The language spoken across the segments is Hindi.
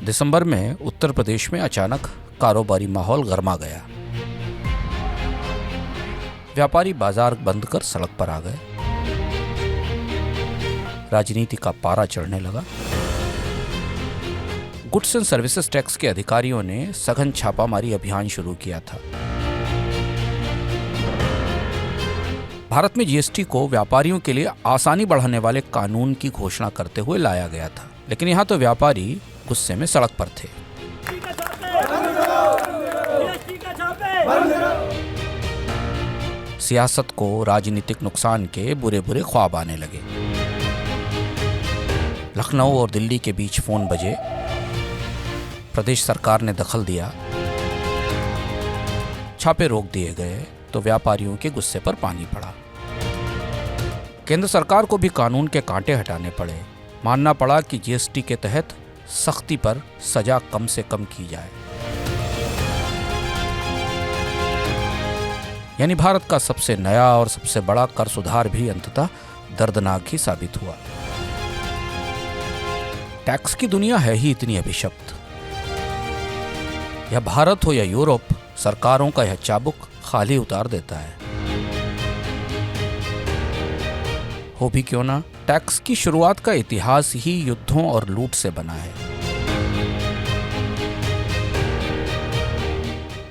दिसंबर में उत्तर प्रदेश में अचानक कारोबारी माहौल गर्मा गया। व्यापारी बाजार बंद कर सड़क पर आ गए। राजनीति का पारा चढ़ने लगा। गुड्स एंड सर्विसेज टैक्स के अधिकारियों ने सघन छापामारी अभियान शुरू किया था। भारत में जीएसटी को व्यापारियों के लिए आसानी बढ़ाने वाले कानून की घोषणा करते हुए लाया गया था, लेकिन यहाँ तो व्यापारी गुस्से में सड़क पर थे। सियासत को राजनीतिक नुकसान के बुरे बुरे ख्वाब आने लगे। लखनऊ और दिल्ली के बीच फोन बजे। प्रदेश सरकार ने दखल दिया। छापे रोक दिए गए तो व्यापारियों के गुस्से पर पानी पड़ा। केंद्र सरकार को भी कानून के कांटे हटाने पड़े। मानना पड़ा कि जीएसटी के तहत सख्ती पर सजा कम से कम की जाए। यानी भारत का सबसे नया और सबसे बड़ा कर सुधार भी अंततः दर्दनाक ही साबित हुआ। टैक्स की दुनिया है ही इतनी अभिशप्त। या भारत हो या यूरोप, सरकारों का यह चाबुक खाली उतार देता है। हो भी क्यों ना, टैक्स की शुरुआत का इतिहास ही युद्धों और लूट से बना है।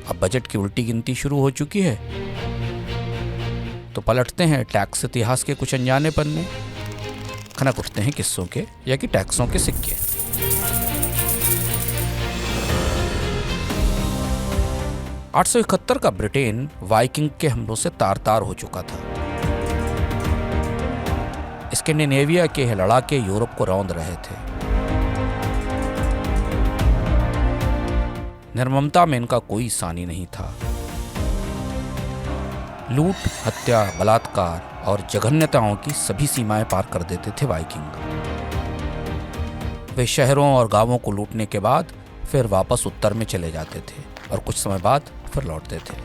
अब बजट की उल्टी गिनती शुरू हो चुकी है, तो पलटते हैं टैक्स इतिहास के कुछ अनजाने पन्ने। खनक उठते हैं किस्सों के या कि टैक्सों के सिक्के। (871) का ब्रिटेन वाइकिंग के हमलों से तार-तार हो चुका था। स्कैंडिनेविया के लड़ाके यूरोप को रौंद रहे थे। निर्ममता में इनका कोई सानी नहीं था। लूट, हत्या, बलात्कार और जघन्यताओं की सभी सीमाएं पार कर देते थे वाइकिंग। वे शहरों और गांवों को लूटने के बाद फिर वापस उत्तर में चले जाते थे और कुछ समय बाद फिर लौटते थे।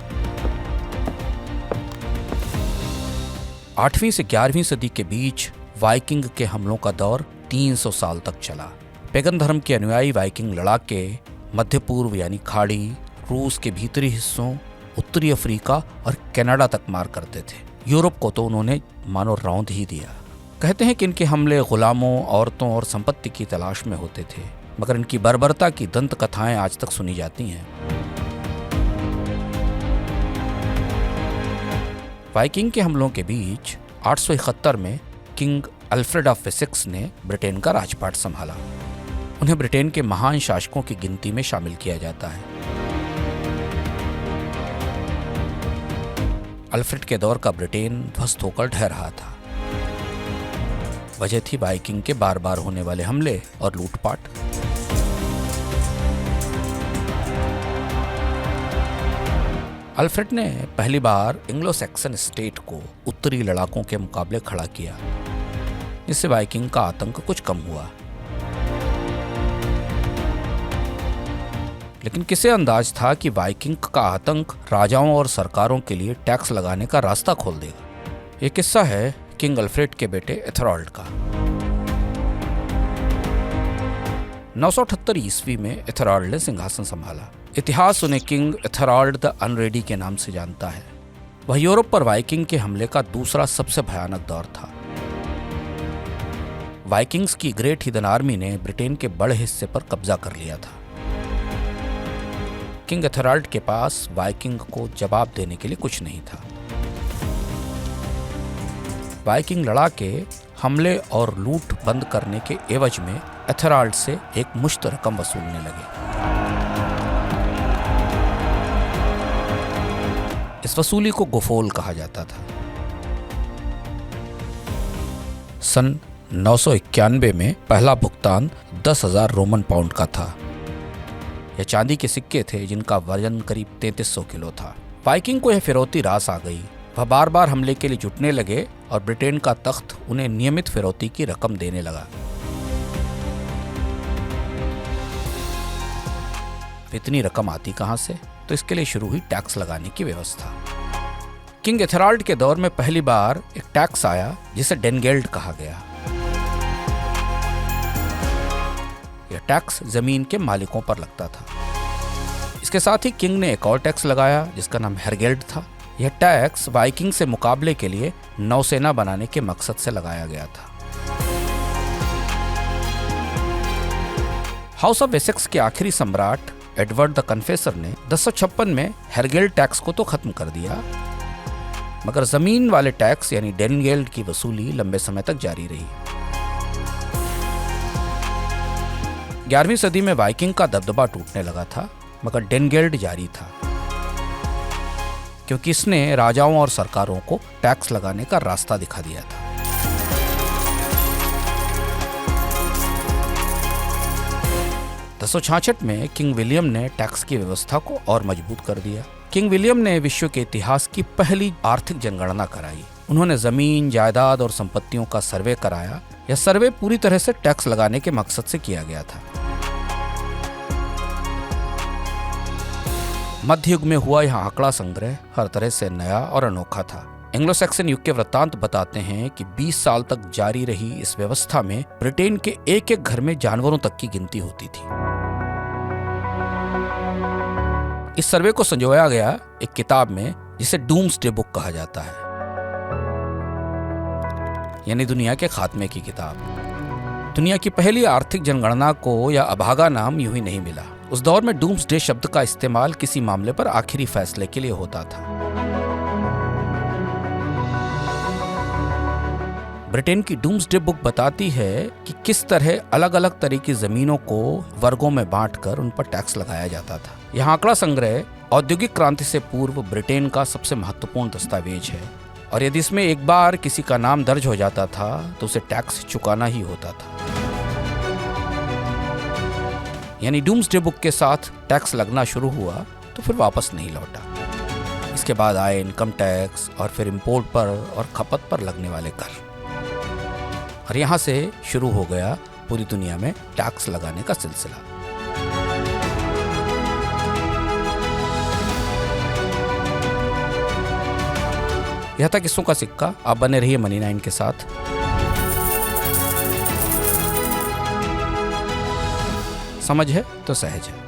8वीं से 11वीं सदी के बीच वाइकिंग के हमलों का दौर 300 साल तक चला। पेगन धर्म के अनुयायी वाइकिंग लड़ाके मध्य पूर्व यानी खाड़ी, रूस के भीतरी हिस्सों, उत्तरी अफ्रीका और कनाडा तक मार करते थे। यूरोप को तो उन्होंने मानो रौंद ही दिया। कहते हैं कि इनके हमले गुलामों, औरतों और संपत्ति की तलाश में होते थे, मगर इनकी बर्बरता की दंत कथाएं आज तक सुनी जाती हैं। वाइकिंग के हमलों के बीच 871 में किंग अल्फ्रेड ऑफ वेसेक्स ने ब्रिटेन का राजपाट संभाला। उन्हें ब्रिटेन के महान शासकों की गिनती में शामिल किया जाता है। अल्फ्रेड के दौर का ब्रिटेन ध्वस्त होकर ढह रहा था। वजह थी वाइकिंग के बार बार होने वाले हमले और लूटपाट। अल्फ्रेड ने पहली बार एंग्लो सैक्सन स्टेट को उत्तरी लड़ाकों के मुकाबले खड़ा किया, जिससे वाइकिंग का आतंक कुछ कम हुआ। लेकिन किसे अंदाज था कि वाइकिंग का आतंक राजाओं और सरकारों के लिए टैक्स लगाने का रास्ता खोल देगा। ये किस्सा है किंग अल्फ्रेड के बेटे एथेरॉल्ड का। 978 ईस्वी में एथेरॉल्ड ने सिंहासन संभाला। इतिहास उन्हें किंग एथेरॉल्ड द अनरेडी के नाम से जानता है। वह यूरोप पर वाइकिंग के हमले का दूसरा सबसे भयानक दौर था। वाइकिंग्स की ग्रेट हीदन आर्मी ने ब्रिटेन के बड़े हिस्से पर कब्जा कर लिया था। किंग एथेरॉल्ड के पास वाइकिंग को जवाब देने के लिए कुछ नहीं था। वाइकिंग लड़ाके हमले और लूट बंद करने के एवज में एथेरॉल्ड से एक मुश्त रकम वसूलने लगे। इस वसूली को गोफोल कहा जाता था। सन 991 में पहला भुगतान 10,000 रोमन पाउंड का था। यह चांदी के सिक्के थे जिनका वजन करीब 3300 किलो था। वाइकिंग को यह फिरौती रास आ गई। वह बार बार हमले के लिए जुटने लगे और ब्रिटेन का तख्त उन्हें नियमित फिरौती की रकम देने लगा। इतनी रकम आती कहां से? तो इसके लिए शुरू हुई टैक्स लगाने की व्यवस्था। किंग एथेरॉल्ड के दौर में पहली बार एक टैक्स आया जिसे डेनगेल्ड कहा गया। यह टैक्स जमीन के मालिकों पर लगता था। इसके साथ ही किंग ने एक और टैक्स लगाया जिसका नाम हेरगेल्ड था। यह टैक्स वाइकिंग से मुकाबले के लिए नौसेना बनाने के मकसद से लगाया गया था। हाउस ऑफ एसेक्स के आखिरी सम्राट एडवर्ड द कन्फेसर ने 1056 में हेरगेल्ड टैक्स को तो खत्म कर दिया, मगर जमीन वाले टैक्स यानी डेनगेल्ड की वसूली लंबे समय तक जारी रही। 11वीं सदी में वाइकिंग का दबदबा टूटने लगा था, मगर डेनगेल्ड जारी था क्योंकि इसने राजाओं और सरकारों को टैक्स लगाने का रास्ता दिखा दिया था। (1066) में किंग विलियम ने टैक्स की व्यवस्था को और मजबूत कर दिया। किंग विलियम ने विश्व के इतिहास की पहली आर्थिक जनगणना कराई। उन्होंने जमीन, जायदाद और संपत्तियों का सर्वे कराया। यह सर्वे पूरी तरह से टैक्स लगाने के मकसद से किया गया था। मध्य युग में हुआ यह आंकड़ा संग्रह हर तरह से नया और अनोखा था। एंग्लो सैक्सन युग के वृत्तांत बताते हैं कि 20 साल तक जारी रही इस व्यवस्था में ब्रिटेन के एक एक घर में जानवरों तक की गिनती होती थी। इस सर्वे को संजोया गया एक किताब में जिसे डूम्सडे बुक कहा जाता है, यानी दुनिया के खात्मे की किताब। दुनिया की पहली आर्थिक जनगणना को यह अभागा नाम यूं ही नहीं मिला। उस दौर में डूम्सडे शब्द का इस्तेमाल किसी मामले पर आखिरी फैसले के लिए होता था। ब्रिटेन की डूम्सडे बुक बताती है कि किस तरह अलग अलग तरह की जमीनों को वर्गों में बांटकर उन पर टैक्स लगाया जाता था। यह आंकड़ा संग्रह औद्योगिक क्रांति से पूर्व ब्रिटेन का सबसे महत्वपूर्ण दस्तावेज है, और यदि इसमें एक बार किसी का नाम दर्ज हो जाता था तो उसे टैक्स चुकाना ही होता था। यानी डूम्सडे बुक के साथ टैक्स लगना शुरू हुआ तो फिर वापस नहीं लौटा। इसके बाद आए इनकम टैक्स और फिर इंपोर्ट पर और खपत पर लगने वाले कर, और यहां से शुरू हो गया पूरी दुनिया में टैक्स लगाने का सिलसिला। यह था किस्सों का सिक्का। आप बने रहिए मनी 9 के साथ। समझ है तो सहज है।